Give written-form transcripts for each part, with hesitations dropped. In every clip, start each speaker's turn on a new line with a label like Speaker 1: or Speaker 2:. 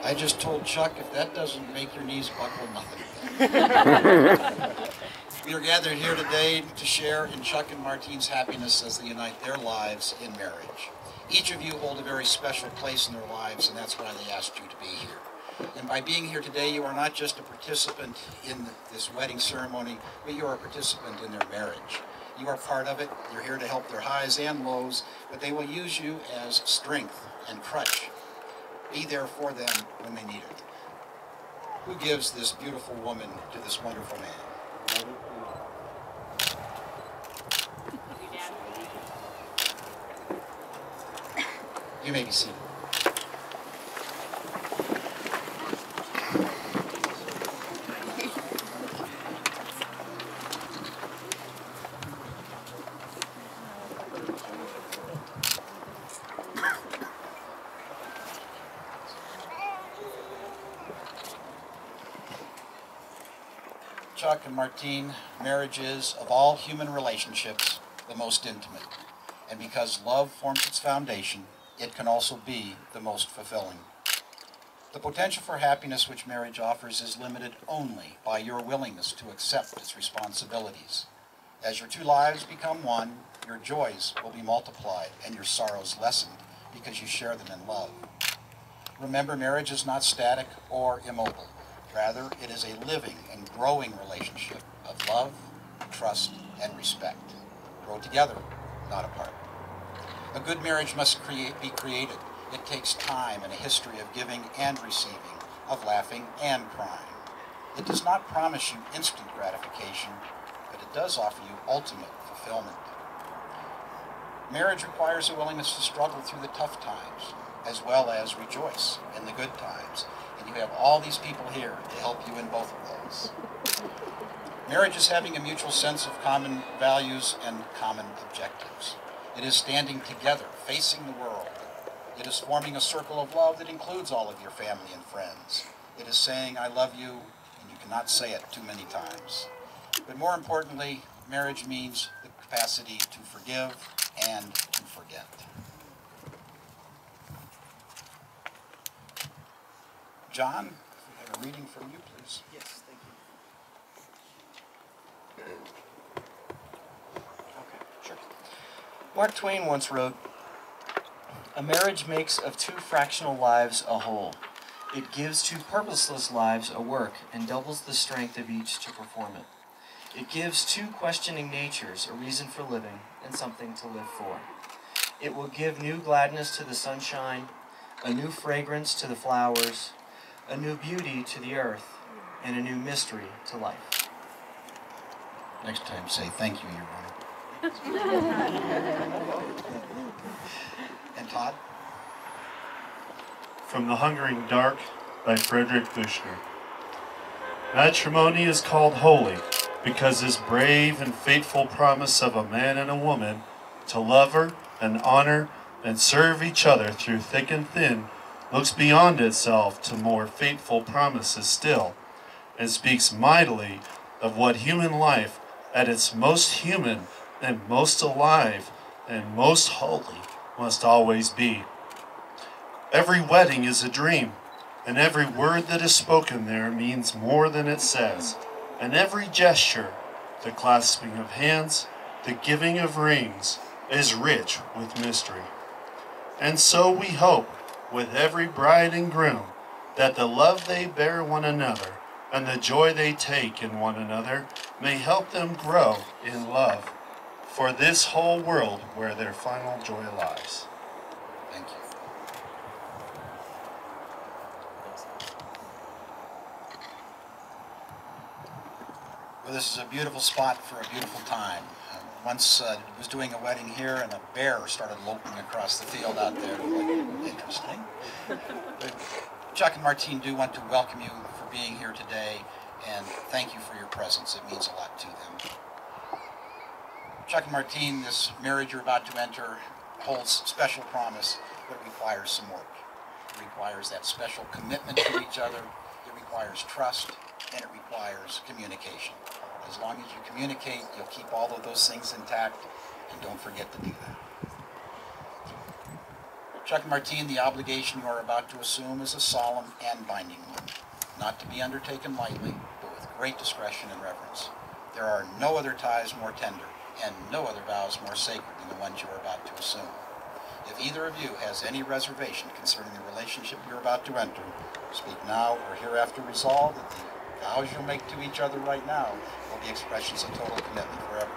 Speaker 1: I just told Chuck if that doesn't make your knees buckle, nothing. We are gathered here today to share in Chuck and Martine's happiness as they unite their lives in marriage. Each of you hold a very special place in their lives, and that's why they asked you to be here. And by being here today, you are not just a participant in this wedding ceremony, but you are a participant in their marriage. You are part of it. You're here to help their highs and lows, but they will use you as strength and crutch. Be there for them when they need it. Who gives this beautiful woman to this wonderful man? You may be seated. Chuck and Martine, marriage is, of all human relationships, the most intimate. And because love forms its foundation, it can also be the most fulfilling. The potential for happiness which marriage offers is limited only by your willingness to accept its responsibilities. As your two lives become one, your joys will be multiplied and your sorrows lessened because you share them in love. Remember, marriage is not static or immobile. Rather, it is a living and growing relationship of love, trust, and respect. Grow together, not apart. A good marriage must be created. It takes time and a history of giving and receiving, of laughing and crying. It does not promise you instant gratification, but it does offer you ultimate fulfillment. Marriage requires a willingness to struggle through the tough times, as well as rejoice in the good times. And you have all these people here to help you in both of those. Marriage is having a mutual sense of common values and common objectives. It is standing together, facing the world. It is forming a circle of love that includes all of your family and friends. It is saying, I love you, and you cannot say it too many times. But more importantly, marriage means the capacity to forgive and to forget. John, if we have a reading from you, please.
Speaker 2: Yes, thank you. Okay, sure. Mark Twain once wrote, "A marriage makes of two fractional lives a whole. It gives two purposeless lives a work and doubles the strength of each to perform it. It gives two questioning natures a reason for living and something to live for. It will give new gladness to the sunshine, a new fragrance to the flowers, a new beauty to the earth, and a new mystery to life."
Speaker 1: Next time, say thank you, Your Honor. And Todd?
Speaker 3: From The Hungering Dark by Frederick Buechner. Matrimony is called holy because this brave and faithful promise of a man and a woman to love her and honor and serve each other through thick and thin looks beyond itself to more faithful promises still, and speaks mightily of what human life at its most human and most alive and most holy must always be. Every wedding is a dream, and every word that is spoken there means more than it says, and every gesture, the clasping of hands, the giving of rings, is rich with mystery. And so we hope, with every bride and groom, that the love they bear one another and the joy they take in one another may help them grow in love for this whole world where their final joy lies.
Speaker 1: Thank you. Well, this is a beautiful spot for a beautiful time. Once I was doing a wedding here, and a bear started loping across the field out there. Interesting. But Chuck and Martine do want to welcome you for being here today, and thank you for your presence. It means a lot to them. Chuck and Martine, this marriage you're about to enter holds special promise, but it requires some work. It requires that special commitment to each other. It requires trust, and it requires communication. As long as you communicate, you'll keep all of those things intact, and don't forget to do that. Chuck and Martine, the obligation you are about to assume is a solemn and binding one, not to be undertaken lightly, but with great discretion and reverence. There are no other ties more tender, and no other vows more sacred than the ones you are about to assume. If either of you has any reservation concerning the relationship you're about to enter, speak now or hereafter resolve that the vows you'll make to each other right now will be expressions of total commitment forever.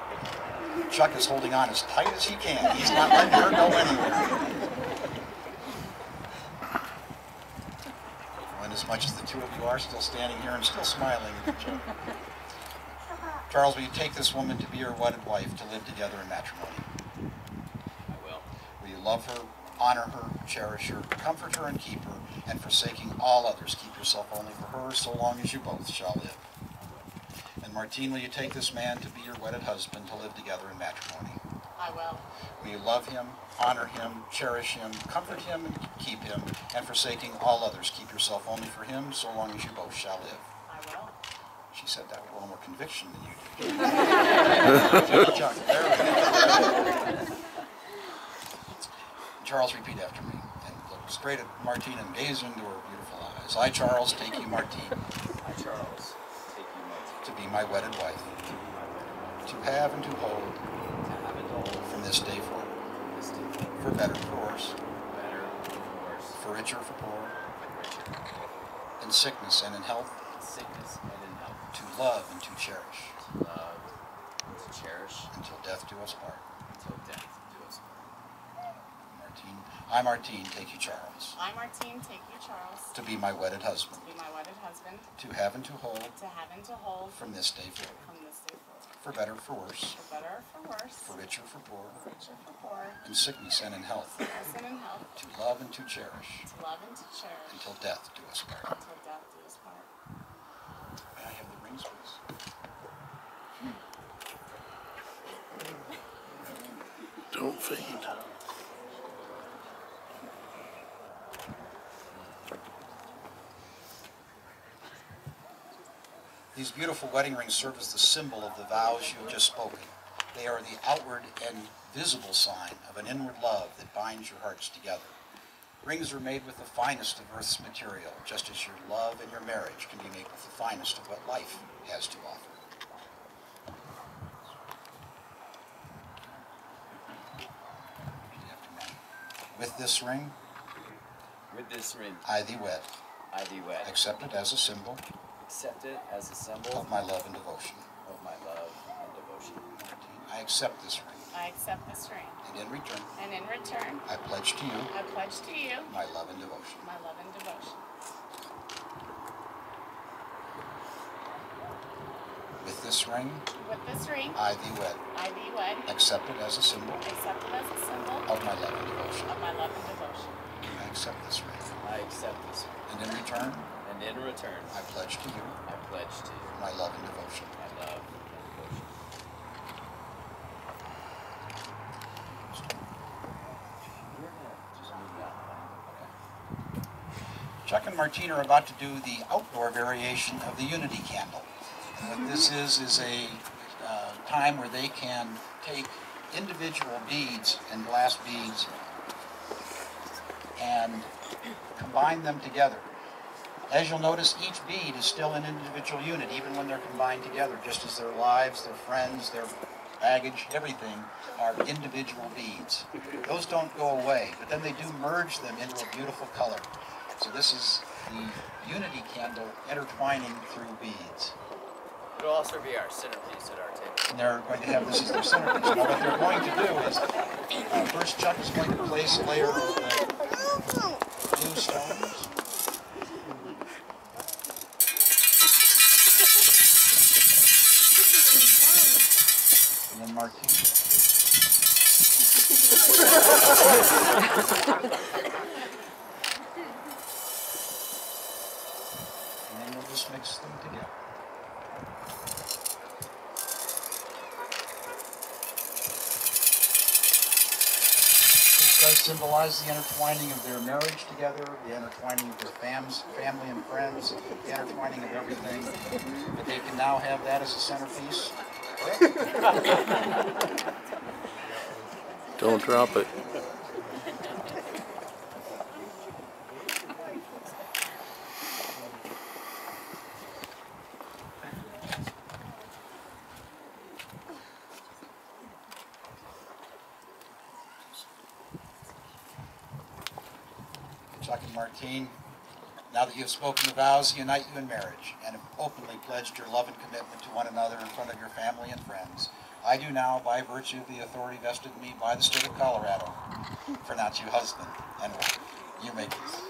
Speaker 1: Chuck is holding on as tight as he can. He's not letting her go anywhere. And as much as the two of you are still standing here and still smiling at each other. Charles, will you take this woman to be your wedded wife, to live together in matrimony?
Speaker 4: I will.
Speaker 1: Will you love her, honor her, cherish her, comfort her, and keep her, and forsaking all others, keep yourself only for her, so long as you both shall live? And Martine, will you take this man to be your wedded husband, to live together in matrimony?
Speaker 5: I will.
Speaker 1: Will you love him, honor him, cherish him, comfort him, and keep him, and forsaking all others, keep yourself only for him, so long as you both shall live?
Speaker 5: I will.
Speaker 1: She said that with a little more conviction than you did. Chuck, there we go. Charles, repeat after me, and look straight at Martine and gaze into her beautiful eyes. I, Charles, take you, Martine,
Speaker 4: I, Charles, take you, Martine,
Speaker 1: to be my wedded wife,
Speaker 4: to be my wedded wife,
Speaker 1: to have and to hold
Speaker 4: to have and to hold
Speaker 1: from this day forward,
Speaker 4: this day forward,
Speaker 1: for better, for worse,
Speaker 4: better or worse,
Speaker 1: for richer, for poorer,
Speaker 4: richer or poorer,
Speaker 1: in sickness and in health,
Speaker 4: in sickness and in health,
Speaker 1: to love and to cherish,
Speaker 4: to love and to cherish,
Speaker 1: until death do us part.
Speaker 4: until death do us part.
Speaker 1: Martine, I, Martine, take you, Charles,
Speaker 5: I, Martine, take you, Charles,
Speaker 1: to be my wedded husband,
Speaker 5: to be my wedded husband,
Speaker 1: to have and to hold
Speaker 5: to have and to hold
Speaker 1: from this day forward,
Speaker 5: from this day forward,
Speaker 1: for better, for worse,
Speaker 5: for better or for worse,
Speaker 1: for richer, for poorer,
Speaker 5: for richer or for poorer,
Speaker 1: in sickness and in health,
Speaker 5: sickness and in health,
Speaker 1: to love and to cherish,
Speaker 5: to love and to cherish,
Speaker 1: until death do us part.
Speaker 5: until death do us part.
Speaker 1: May I have the rings, please?
Speaker 6: Don't faint.
Speaker 1: These beautiful wedding rings serve as the symbol of the vows you have just spoken. They are the outward and visible sign of an inward love that binds your hearts together. Rings are made with the finest of Earth's material, just as your love and your marriage can be made with the finest of what life has to offer. With this ring,
Speaker 4: With this ring,
Speaker 1: I thee wed.
Speaker 4: I thee wed.
Speaker 1: Accept it as a symbol
Speaker 4: Accept it as a symbol
Speaker 1: of my love and devotion.
Speaker 4: of my love and devotion.
Speaker 1: I accept this ring,
Speaker 5: I accept this ring,
Speaker 1: and in return,
Speaker 5: and in return,
Speaker 1: I pledge to you
Speaker 5: I pledge to you
Speaker 1: my love and devotion.
Speaker 5: my love and devotion.
Speaker 1: With this ring,
Speaker 5: With this ring,
Speaker 1: I thee wed.
Speaker 5: I thee wed,
Speaker 1: Accept it as a symbol
Speaker 5: accept it as a symbol
Speaker 1: of my love and devotion.
Speaker 5: of my love and devotion.
Speaker 1: I accept this ring,
Speaker 4: I accept this ring,
Speaker 1: and in return,
Speaker 4: and in return,
Speaker 1: I pledge to you
Speaker 4: I pledge to you
Speaker 1: my love and devotion.
Speaker 4: my love and devotion. Just move that.
Speaker 1: Chuck and Martine are about to do the outdoor variation of the unity candle. And what this is a time where they can take individual beads and glass beads and combine them together. As you'll notice, each bead is still an individual unit, even when they're combined together, just as their lives, their friends, their baggage, everything are individual beads. Those don't go away, but then they do merge them into a beautiful color. So this is the unity candle intertwining through beads.
Speaker 4: It'll also be our centerpiece at our table.
Speaker 1: And they're going to have this as their centerpiece. Now what they're going to do is, first Chuck is going to place a layer of blue stones. And then Martine. And then we'll just mix them together. This does symbolize the intertwining of their marriage together, the intertwining of their family and friends, the intertwining of everything. But they can now have that as a centerpiece.
Speaker 6: Don't drop it.
Speaker 1: Martine, now that you have spoken the vows unite you in marriage and have openly pledged your love and commitment to one another in front of your family and friends, I do now, by virtue of the authority vested in me by the state of Colorado, pronounce you husband and wife. You may kiss.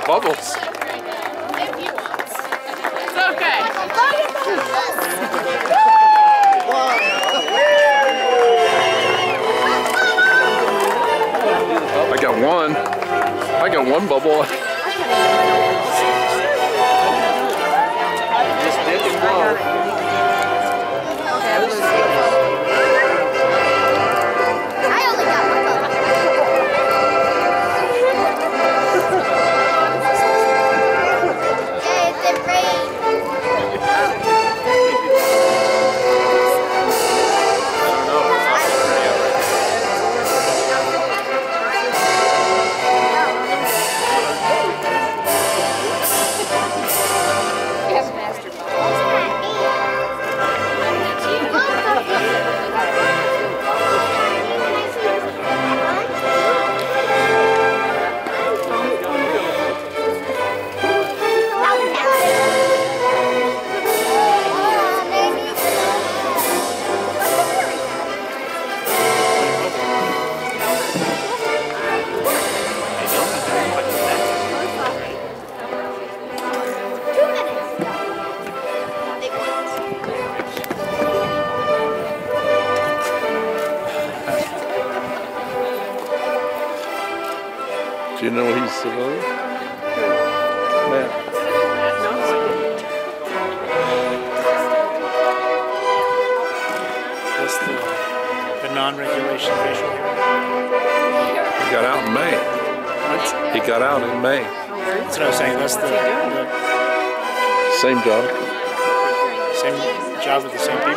Speaker 7: Bubbles.
Speaker 5: If you want. It's okay.
Speaker 7: I got one bubble.
Speaker 2: Just dip and blow.
Speaker 7: Do you know he's civilian? Man.
Speaker 8: That's the non-regulation facial hair.
Speaker 7: He got out in May.
Speaker 8: What?
Speaker 7: He got out in May.
Speaker 8: That's what I was saying. That's the
Speaker 7: Same job.
Speaker 8: same job with the same people.